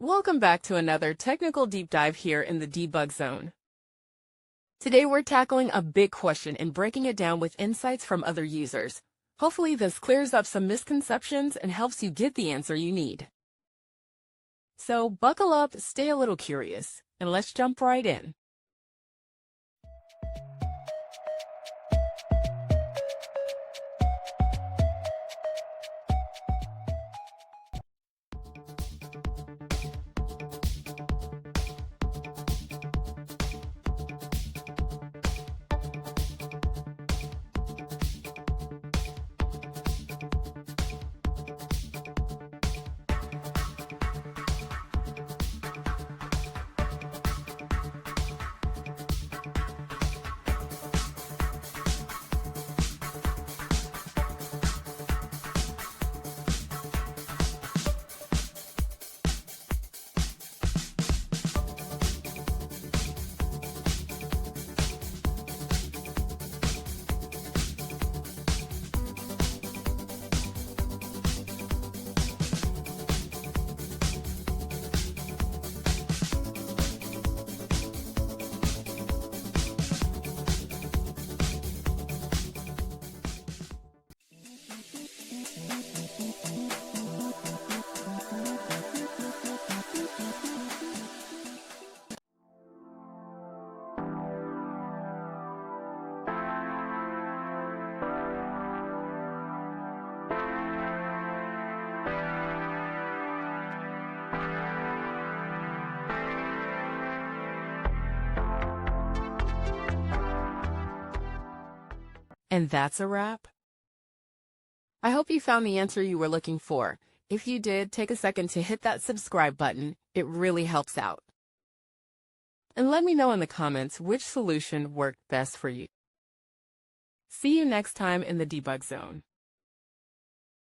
Welcome back to another technical deep dive here in the debug zone. Today we're tackling a big question and breaking it down with insights from other users. Hopefully this clears up some misconceptions and helps you get the answer you need. So buckle up, stay a little curious, and let's jump right in. And that's a wrap. I hope you found the answer you were looking for. If you did, take a second to hit that subscribe button. It really helps out. And let me know in the comments which solution worked best for you. See you next time in the debug zone.